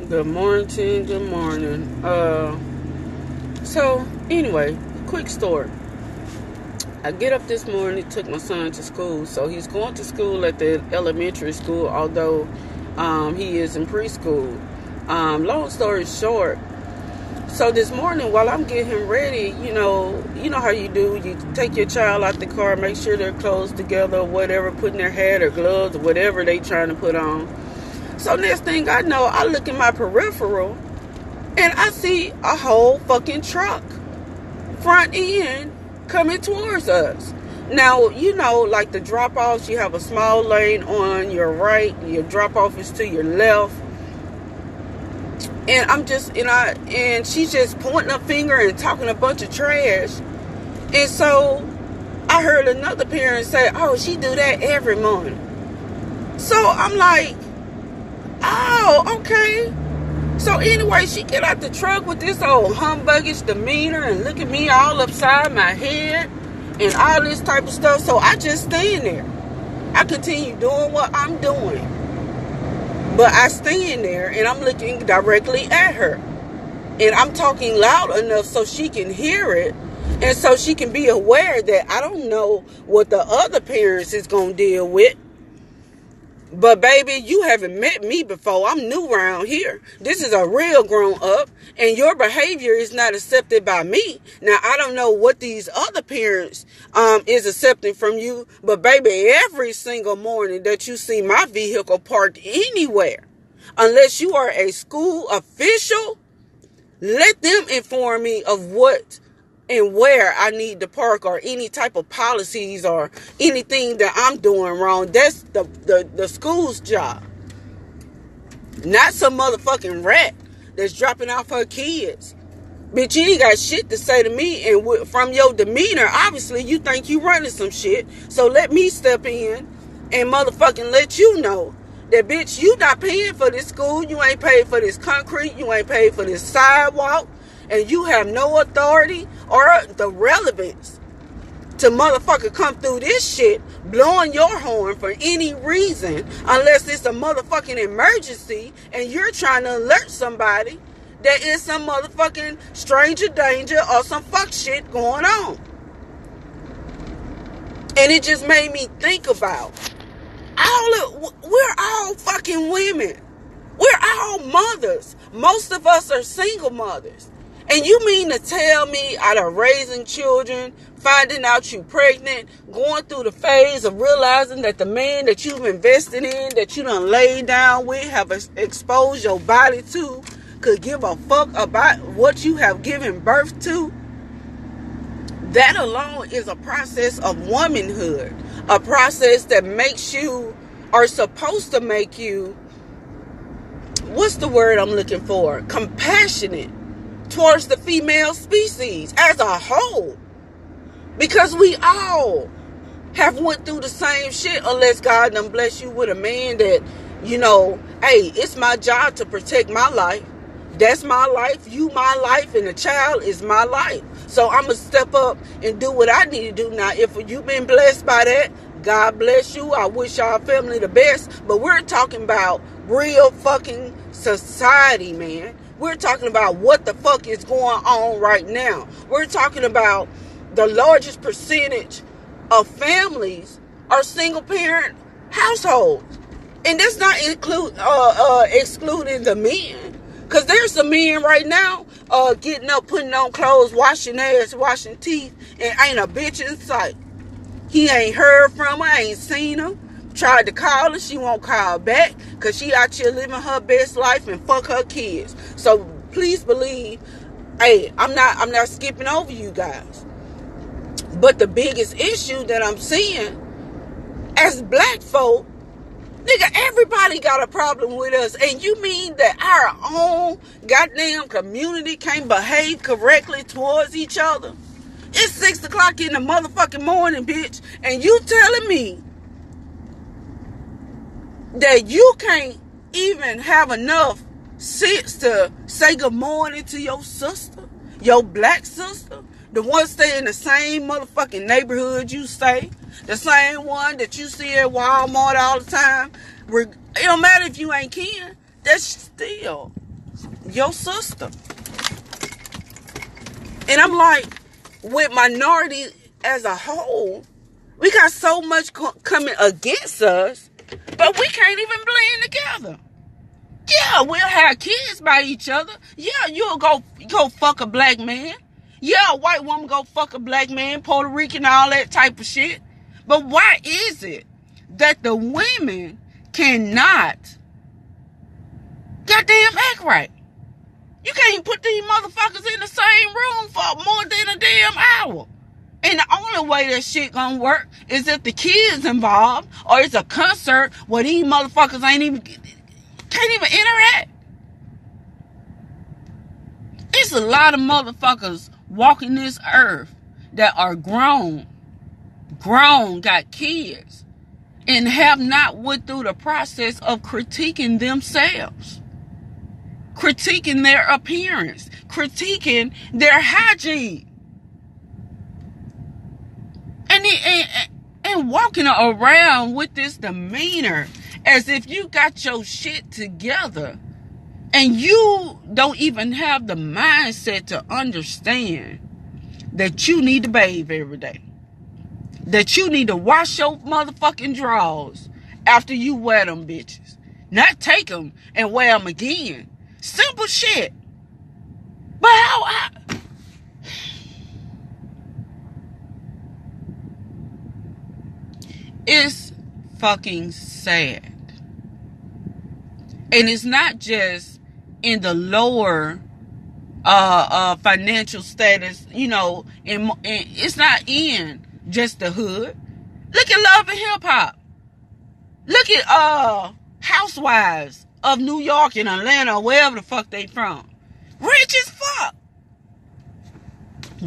Good morning, good morning. So anyway, quick story. I get up this morning, took my son to school. So he's going to school at the elementary school, although he is in preschool. Long story short, so this morning while I'm getting him ready, you know how you do. You take your child out the car, make sure they're clothes together or whatever, putting their hat or gloves or whatever they trying to put on. So next thing I know, I look in my peripheral and I see a whole fucking truck, front end, coming towards us. Now, like the drop offs, you have a small lane on your right, your drop off is to your left. And and she's just pointing a finger and talking a bunch of trash. And so I heard another parent say, "Oh, she do that every morning." So I'm like, "Oh, okay." So anyway, she get out the truck with this old humbuggish demeanor and look at me all upside my head and all this type of stuff. So I just stand there. I continue doing what I'm doing. But I stand there and I'm looking directly at her. And I'm talking loud enough so she can hear it. And so she can be aware that I don't know what the other parents is going to deal with. But baby, you haven't met me before. I'm new around here. This is a real grown up, and your behavior is not accepted by me. Now, I don't know what these other parents is accepting from you, but baby, every single morning that you see my vehicle parked anywhere, unless you are a school official, let them inform me of what and where I need to park or any type of policies or anything that I'm doing wrong. That's the school's job. Not some motherfucking rat that's dropping off her kids. Bitch, you ain't got shit to say to me, and from your demeanor, obviously you think you running some shit. So let me step in and motherfucking let you know that, bitch, you not paying for this school. You ain't paid for this concrete. You ain't paid for this sidewalk. And you have no authority or the relevance to motherfucker come through this shit blowing your horn for any reason, unless it's a motherfucking emergency and you're trying to alert somebody that is some motherfucking stranger danger or some fuck shit going on. And it just made me think about we're all fucking women. We're all mothers. Most of us are single mothers. And you mean to tell me out of raising children, finding out you pregnant, going through the phase of realizing that the man that you've invested in, that you done laid down with, have exposed your body to, could give a fuck about what you have given birth to? That alone is a process of womanhood. A process that makes you, or supposed to make you, what's the word I'm looking for? Compassionate towards the female species as a whole. Because we all have went through the same shit, unless God done bless you with a man that, hey, it's my job to protect my life. That's my life, you my life, and the child is my life. So I'm going to step up and do what I need to do. Now, if you've been blessed by that, God bless you. I wish our family the best. But we're talking about real fucking society, man. We're talking about what the fuck is going on right now. We're talking about the largest percentage of families are single parent households. And that's not excluding the men. Because there's some men right now getting up, putting on clothes, washing ass, washing teeth, and ain't a bitch in sight. He ain't heard from her, ain't seen her. Tried to call her, she won't call back because she out here living her best life and fuck her kids. So please believe, hey, I'm not skipping over you guys. But the biggest issue that I'm seeing as black folk, nigga, everybody got a problem with us. And you mean that our own goddamn community can't behave correctly towards each other? It's 6 o'clock in the motherfucking morning, bitch. And you telling me that you can't even have enough sense to say good morning to your sister, your black sister, the one stay in the same motherfucking neighborhood you stay, the same one that you see at Walmart all the time. It don't matter if you ain't kin. That's still your sister. And I'm like, with minority as a whole, we got so much coming against us, but we can't even blend together. Yeah, we'll have kids by each other. Yeah, you'll go fuck a black man. Yeah, a white woman go fuck a black man, Puerto Rican, all that type of shit. But why is it that the women cannot goddamn act right? You can't even put these motherfuckers in the same room for more than a damn hour. And the only way that shit gonna work is if the kids involved, or it's a concert where these motherfuckers can't even interact. It's a lot of motherfuckers walking this earth that are grown, got kids, and have not went through the process of critiquing themselves, critiquing their appearance, critiquing their hygiene, and walking around with this demeanor as if you got your shit together, and you don't even have the mindset to understand that you need to bathe every day, that you need to wash your motherfucking drawers after you wear them bitches, not take them and wear them again. Simple shit. But it's fucking sad. And it's not just in the lower financial status, it's not in just the hood. Look at Love and Hip Hop. Look at housewives of New York and Atlanta, or wherever the fuck they from. Rich as fuck.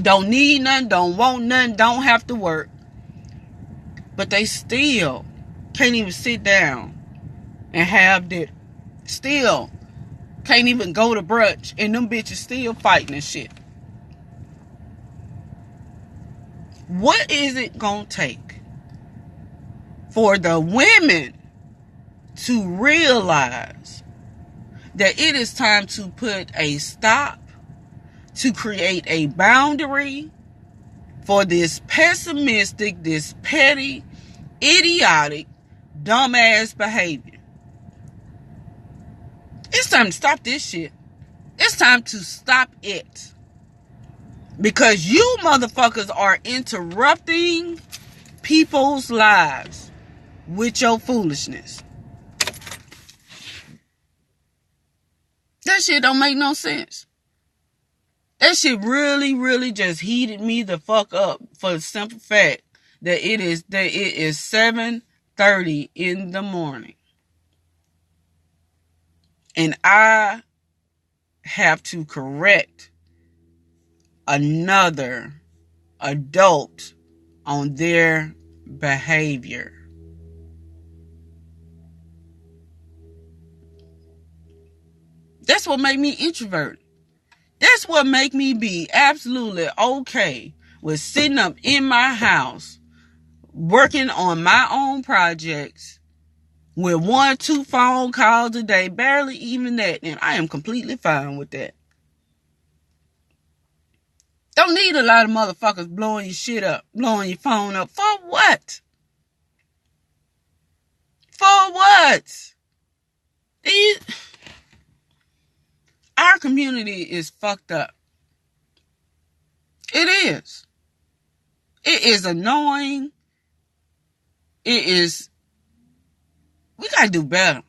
Don't need nothing, don't want nothing, don't have to work. But they still can't even sit down and have dinner. Still can't even go to brunch, and them bitches still fighting and shit. What is it gonna take for the women to realize that it is time to put a stop, to create a boundary for this pessimistic, this petty, idiotic, dumbass behavior? It's time to stop this shit. It's time to stop it. Because you motherfuckers are interrupting people's lives with your foolishness. That shit don't make no sense. That shit really, really just heated me the fuck up, for the simple fact that it is 7:30 in the morning. And I have to correct another adult on their behavior. That's what made me introvert. That's what make me be absolutely okay with sitting up in my house, working on my own projects, with 1 or 2 phone calls a day, barely even that, and I am completely fine with that. Don't need a lot of motherfuckers blowing your shit up, blowing your phone up. For what? For what? Our community is fucked up. It is. It is annoying. We gotta do better.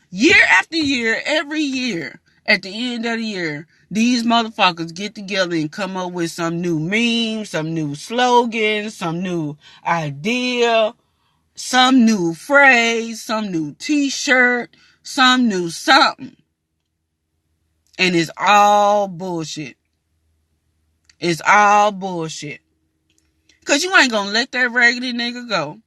Year after year, every year, at the end of the year, these motherfuckers get together and come up with some new meme, some new slogan, some new idea, some new phrase, some new t-shirt, some new something. And it's all bullshit. It's all bullshit. Because you ain't gonna let that raggedy nigga go.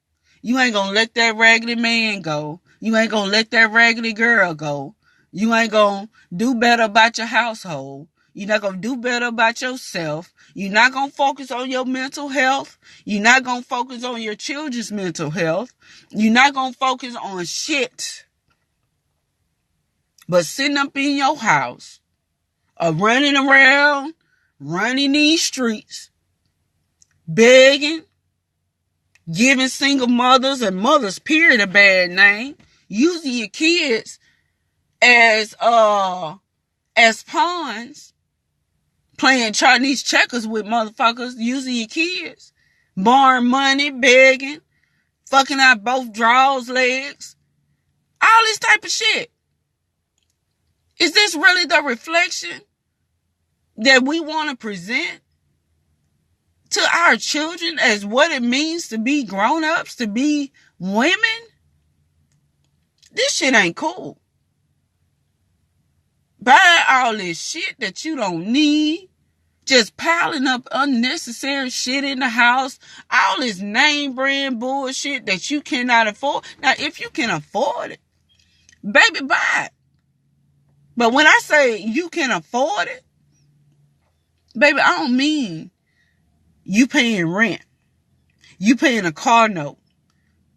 You ain't gonna let that raggedy man go. You ain't gonna let that raggedy girl go. You ain't gonna do better about your household. You're not gonna do better about yourself. You're not gonna focus on your mental health. You're not gonna focus on your children's mental health. You're not gonna focus on shit. But sitting up in your house, or running around, running these streets, begging, giving single mothers and mothers, period, a bad name, using your kids as pawns, playing Chinese checkers with motherfuckers, using your kids, borrowing money, begging, fucking out both drawers, legs, all this type of shit. Is this really the reflection that we want to present to our children as what it means to be grown-ups, to be women? This shit ain't cool. Buy all this shit that you don't need, just piling up unnecessary shit in the house, all this name brand bullshit that you cannot afford. Now, if you can afford it, baby, buy it. But when I say you can afford it, baby, I don't mean you paying rent, you paying a car note,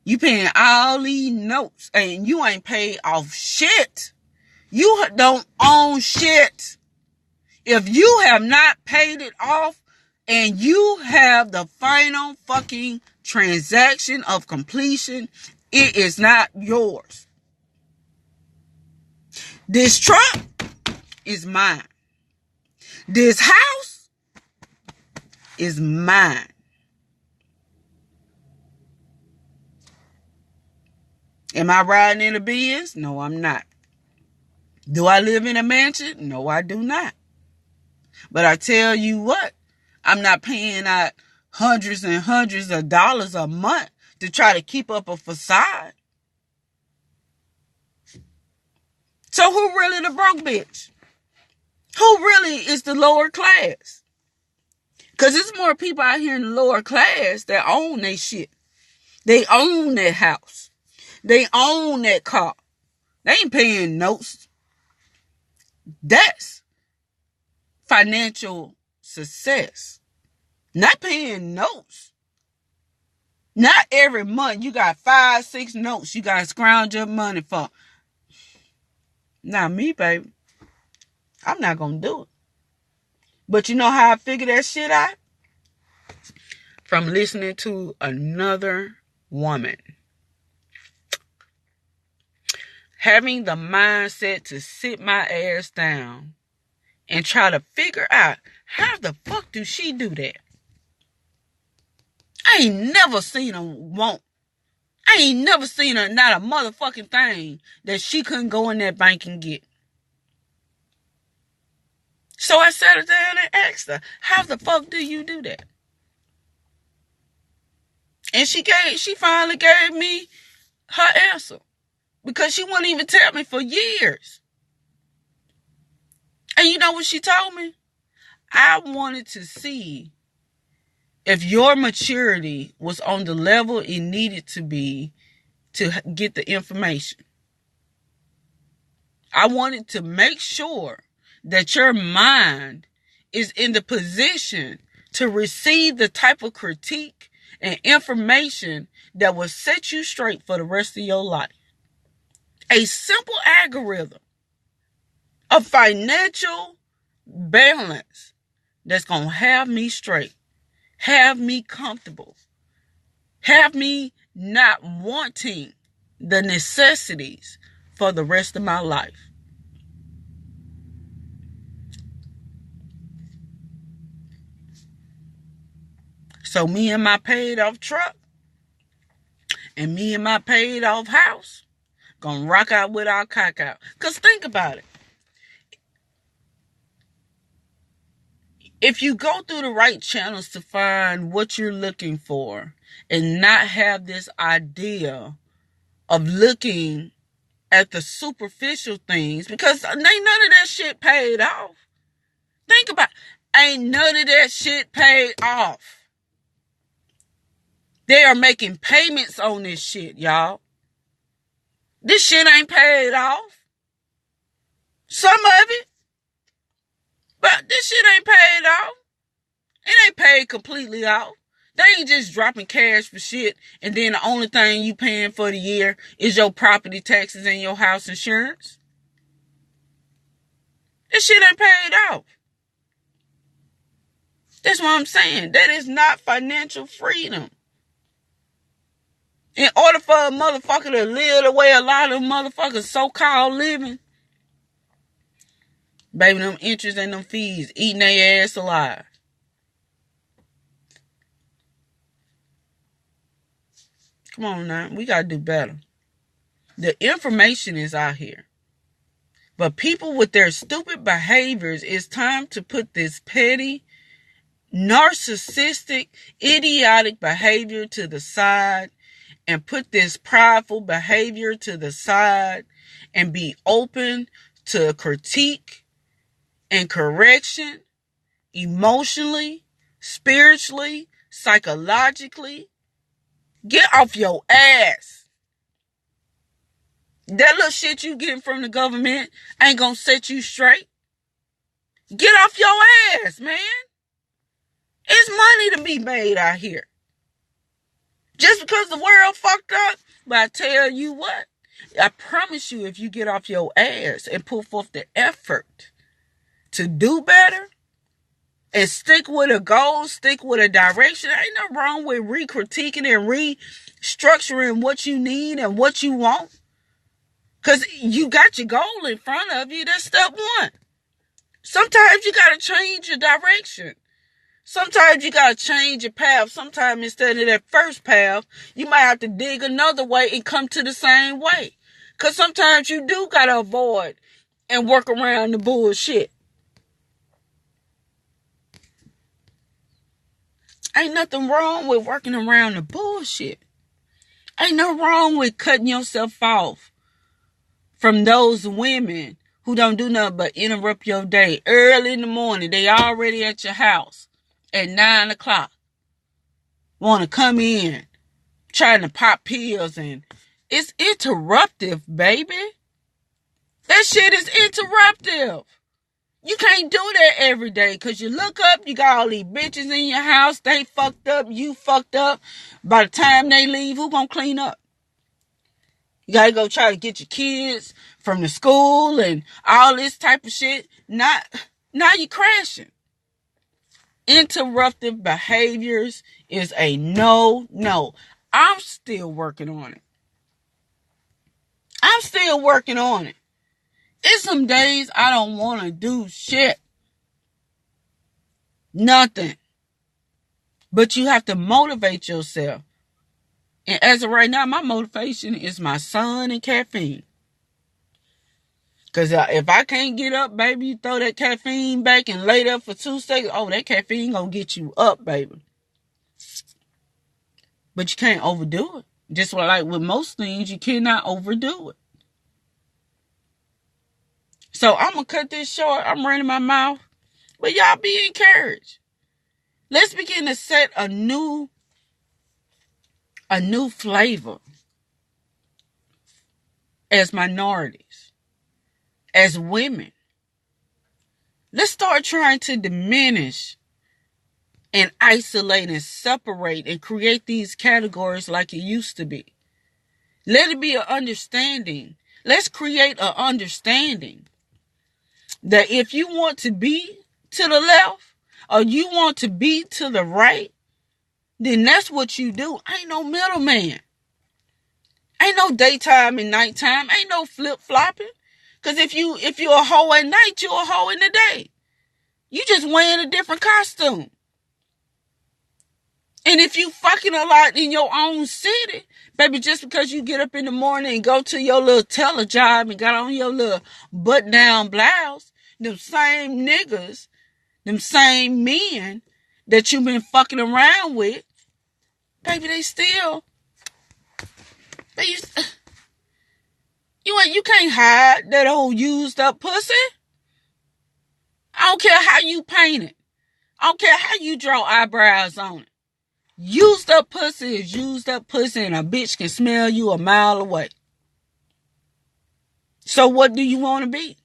you paying all these notes, and you ain't paid off shit. You don't own shit. If you have not paid it off and you have the final fucking transaction of completion, it is not yours. This truck is mine. This house is mine. Am I riding in a Benz? No, I'm not. Do I live in a mansion? No, I do not. But I tell you what, I'm not paying out hundreds and hundreds of dollars a month to try to keep up a facade. So who really the broke bitch? Who really is the lower class? Because there's more people out here in the lower class that own their shit. They own that house. They own that car. They ain't paying notes. That's financial success. Not paying notes. Not every month you got 5, 6 notes you got to scrounge your money for. Not me, baby. I'm not going to do it. But you know how I figured that shit out? From listening to another woman. Having the mindset to sit my ass down and try to figure out how the fuck do she do that? I ain't never seen her want. I ain't never seen her not a motherfucking thing that she couldn't go in that bank and get. So I sat her down and asked her, how the fuck do you do that? And she finally gave me her answer. Because she wouldn't even tell me for years. And you know what she told me? I wanted to see if your maturity was on the level it needed to be to get the information. I wanted to make sure that your mind is in the position to receive the type of critique and information that will set you straight for the rest of your life. A simple algorithm of financial balance that's going to have me straight, have me comfortable, have me not wanting the necessities for the rest of my life. So me and my paid off truck and me and my paid off house gonna rock out with our cock out. Because think about it. If you go through the right channels to find what you're looking for and not have this idea of looking at the superficial things, because ain't none of that shit paid off. Think about it. Ain't none of that shit paid off. They are making payments on this shit, y'all. This shit ain't paid off. Some of it. But this shit ain't paid off. It ain't paid completely off. They ain't just dropping cash for shit and then the only thing you paying for the year is your property taxes and your house insurance. This shit ain't paid off. That's what I'm saying. That is not financial freedom. In order for a motherfucker to live the way a lot of motherfuckers so-called living, baby, them interest and them fees eating their ass alive. Come on now. We got to do better. The information is out here. But people with their stupid behaviors, it's time to put this petty, narcissistic, idiotic behavior to the side and put this prideful behavior to the side and be open to critique and correction emotionally, spiritually, psychologically. Get off your ass. That little shit you getting from the government ain't gonna set you straight. Get off your ass, man. It's money to be made out here. Just because the world fucked up, but I tell you what, I promise you, if you get off your ass and put forth the effort to do better and stick with a goal, stick with a direction, ain't nothing wrong with re-critiquing and restructuring what you need and what you want. Because you got your goal in front of you. That's step one. Sometimes you got to change your direction. Sometimes you got to change your path. Sometimes instead of that first path, you might have to dig another way and come to the same way. Because sometimes you do got to avoid and work around the bullshit. Ain't nothing wrong with working around the bullshit. Ain't nothing wrong with cutting yourself off from those women who don't do nothing but interrupt your day. Early in the morning, they already at your house at 9 o'clock. Want to come in, trying to pop pills, and it's interruptive, baby. That shit is interruptive. You can't do that every day because you look up, you got all these bitches in your house, they fucked up, you fucked up. By the time they leave, who gonna clean up? You gotta go try to get your kids from the school and all this type of shit. Now you crashing. Interruptive behaviors is a no. I'm still working on it. It's some days I don't want to do shit. Nothing. But you have to motivate yourself. And as of right now, my motivation is my son and caffeine. Because if I can't get up, baby, you throw that caffeine back and lay there for 2 seconds. Oh, that caffeine gonna get you up, baby. But you can't overdo it. Just like with most things, you cannot overdo it. So I'm going to cut this short. I'm running my mouth. But y'all be encouraged. Let's begin to set a new flavor as minorities, as women. Let's start trying to diminish and isolate and separate and create these categories like it used to be. Let it be an understanding. Let's create an understanding that if you want to be to the left or you want to be to the right, then that's what you do. Ain't no middleman. Ain't no daytime and nighttime. Ain't no flip-flopping. Because if you a hoe at night, you a hoe in the day. You just wearing a different costume. And if you fucking a lot in your own city, baby, just because you get up in the morning and go to your little teller job and got on your little button-down blouse, them same niggas, them same men that you've been fucking around with, baby, they still, you can't hide that old used up pussy. I don't care how you paint it. I don't care how you draw eyebrows on it. Used up pussy is used up pussy, and a bitch can smell you a mile away. So what do you want to be?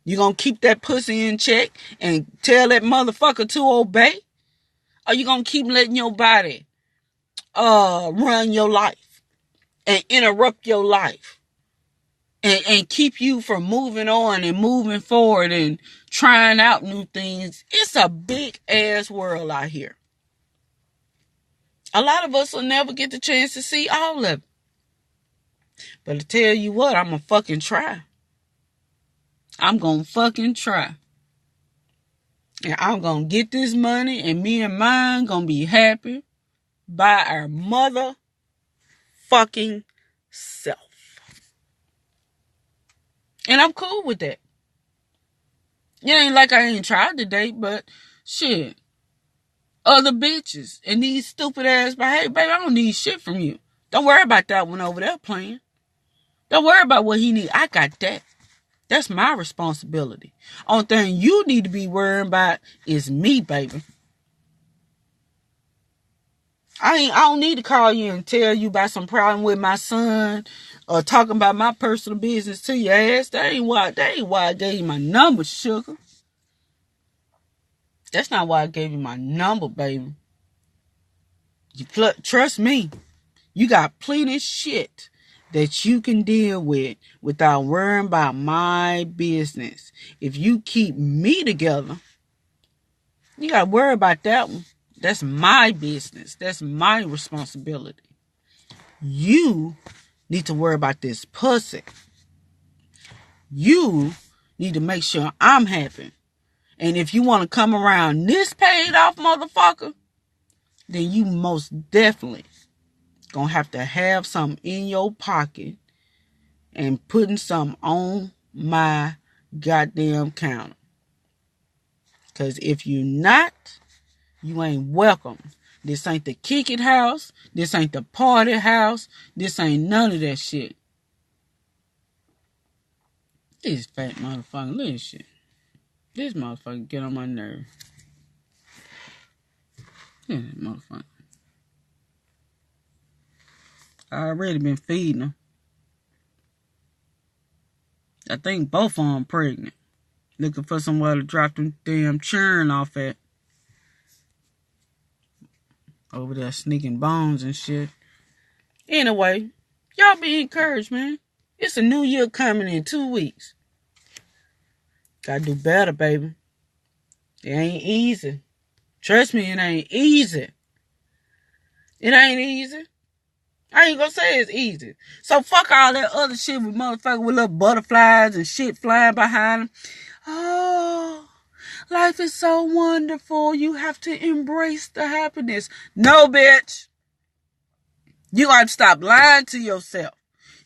You gonna keep that pussy in check and tell that motherfucker to obey? Or you gonna keep letting your body run your life and interrupt your life? and keep you from moving on and moving forward and trying out new things. It's a big ass world out here. A lot of us will never get the chance to see all of it. But I tell you what, I'm gonna fucking try. I'm gonna fucking try. And I'm gonna get this money, and me and mine gonna be happy by our motherfucking self. And I'm cool with that. It ain't like I ain't tried to date, but shit. Other bitches and these stupid ass, but hey, baby, I don't need shit from you. Don't worry about that one over there playing. Don't worry about what he need. I got that. That's my responsibility. Only thing you need to be worrying about is me, baby. I don't need to call you and tell you about some problem with my son or talking about my personal business to your ass. That ain't why I gave you my number, sugar. That's not why I gave you my number, baby. Trust me. You got plenty of shit that you can deal with without worrying about my business. If you keep me together, you got to worry about that one. That's my business. That's my responsibility. You need to worry about this pussy. You need to make sure I'm happy. And if you want to come around this paid off motherfucker, then you most definitely gonna have some in your pocket and putting some on my goddamn counter. Because if you not, you ain't welcome. This ain't the kick it house. This ain't the party house. This ain't none of that shit. This fat motherfucker, look at this shit. This motherfucker get on my nerve. Yeah, motherfucker. I already been feeding them. I think both of them pregnant. Looking for somewhere to drop them damn churn off at. Over there sneaking bones and shit. Anyway, y'all be encouraged, man. It's a new year coming in 2 weeks. Gotta do better, baby. It ain't easy. Trust me, it ain't easy. It ain't easy. I ain't gonna say it's easy. So fuck all that other shit with motherfuckers with little butterflies and shit flying behind them. Oh, life is so wonderful. You have to embrace the happiness. No, bitch. You got to stop lying to yourself.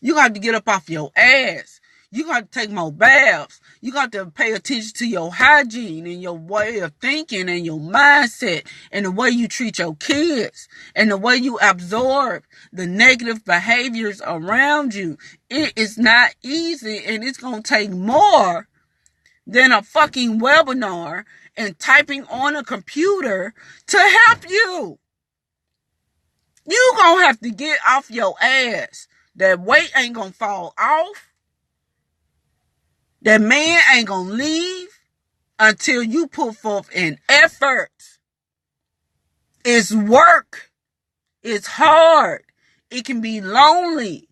You got to get up off your ass. You got to take more baths. You got to pay attention to your hygiene and your way of thinking and your mindset and the way you treat your kids and the way you absorb the negative behaviors around you. It is not easy, and it's going to take more than a fucking webinar and typing on a computer to help you. You gonna have to get off your ass. That weight ain't gonna fall off. That man ain't gonna leave until you put forth an effort. It's work. It's hard. It can be lonely.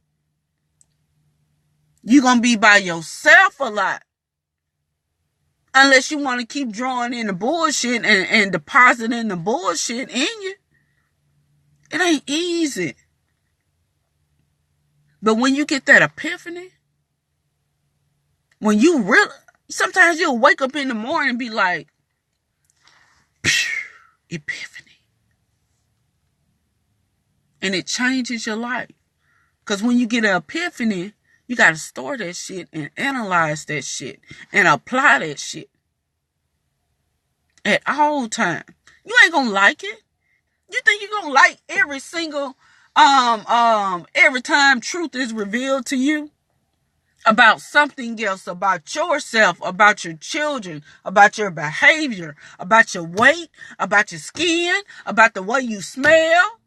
You're gonna be by yourself a lot. Unless you want to keep drawing in the bullshit and depositing the bullshit in you. It ain't easy. But when you get that epiphany, when you really, sometimes you'll wake up in the morning and be like, epiphany. And it changes your life. Because when you get an epiphany, you got to store that shit and analyze that shit and apply that shit at all times. You ain't going to like it. You think you're going to like every single, every time truth is revealed to you? About something else, about yourself, about your children, about your behavior, about your weight, about your skin, about the way you smell.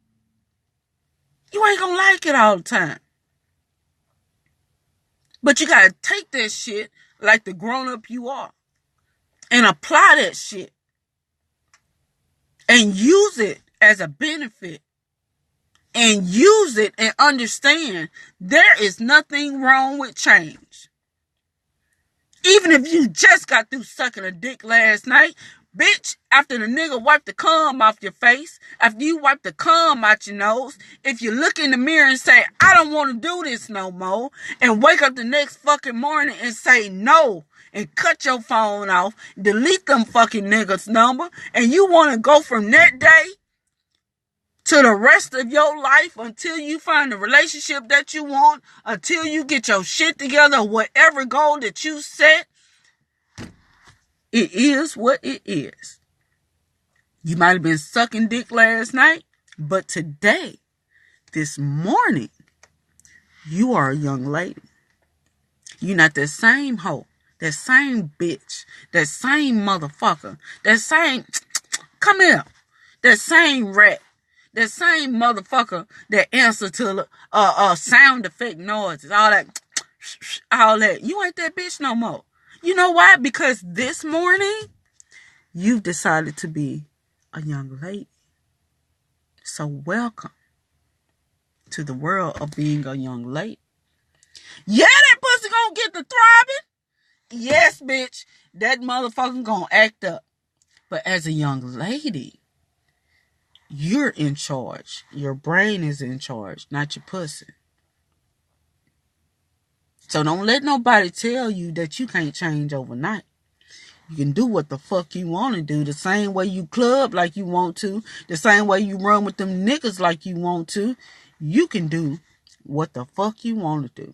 You ain't gonna like it all the time. But you gotta take that shit like the grown-up you are and apply that shit and use it as a benefit and use it and understand there is nothing wrong with change. Even if you just got through sucking a dick last night, bitch, after the nigga wiped the cum off your face, after you wipe the cum out your nose, if you look in the mirror and say, I don't want to do this no more, and wake up the next fucking morning and say no, and cut your phone off, delete them fucking niggas' number, and you want to go from that day to the rest of your life until you find the relationship that you want, until you get your shit together, whatever goal that you set, it is what it is. You might have been sucking dick last night, but today, this morning, you are a young lady. You're not that same hoe, that same bitch, that same motherfucker, that same, come here, that same rat, that same motherfucker that answer to sound effect noises, all that, all that. You ain't that bitch no more. You know why? Because this morning, you've decided to be a young lady. So welcome to the world of being a young lady. Yeah, that pussy gonna get the throbbing. Yes, bitch, that motherfucker gonna act up. But as a young lady, you're in charge. Your brain is in charge, not your pussy. So don't let nobody tell you that you can't change overnight. You can do what the fuck you want to do. The same way you club like you want to. The same way you run with them niggas like you want to. You can do what the fuck you want to do.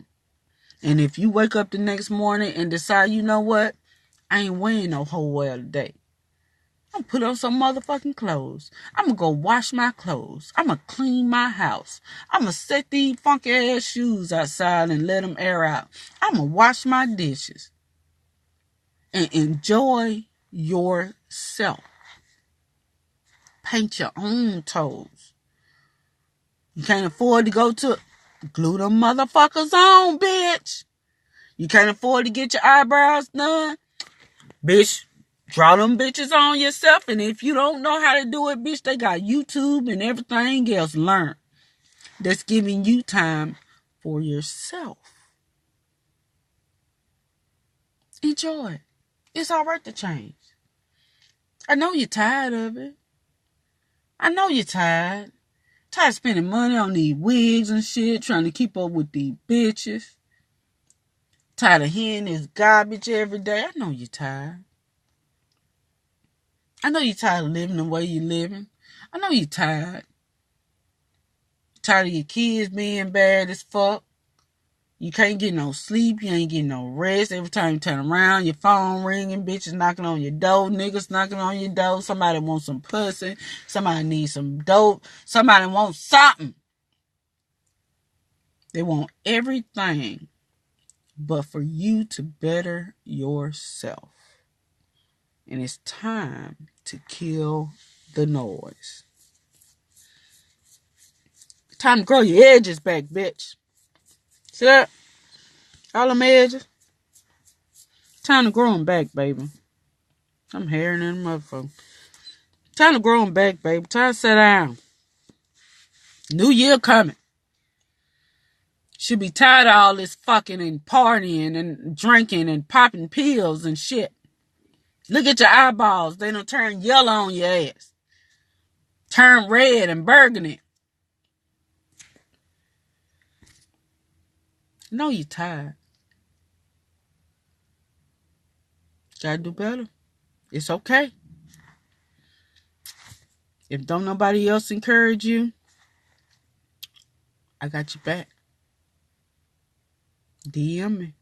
And if you wake up the next morning and decide, you know what? I ain't wearing no whole well today. I'm gonna put on some motherfucking clothes. I'm gonna go wash my clothes. I'm gonna clean my house. I'm gonna set these funky ass shoes outside and let them air out. I'm gonna wash my dishes. And enjoy yourself. Paint your own toes. You can't afford to go to glue them motherfuckers on, bitch. You can't afford to get your eyebrows done, bitch. Draw them bitches on yourself. And if you don't know how to do it, bitch, they got YouTube and everything else. Learn. That's giving you time for yourself. Enjoy it. It's all right to change. I know you're tired of it. I know you're tired. Tired of spending money on these wigs and shit, trying to keep up with these bitches. Tired of hearing this garbage every day. I know you're tired. I know you're tired of living the way you're living. I know you're tired. Tired of your kids being bad as fuck. You can't get no sleep. You ain't getting no rest. Every time you turn around, your phone ringing. Bitches knocking on your door. Niggas knocking on your door. Somebody wants some pussy. Somebody needs some dope. Somebody wants something. They want everything but for you to better yourself. And it's time to kill the noise. Time to grow your edges back, bitch. See that? All them edges. Time to grow them back, baby. I'm hearing them motherfucker. Time to grow them back, baby. Time to sit down. New year coming. Should be tired of all this fucking and partying and drinking and popping pills and shit. Look at your eyeballs. They done turn yellow on your ass. Turn red and burgundy. No, you're tired. Gotta do better. It's okay. If don't nobody else encourage you, I got your back. DM me.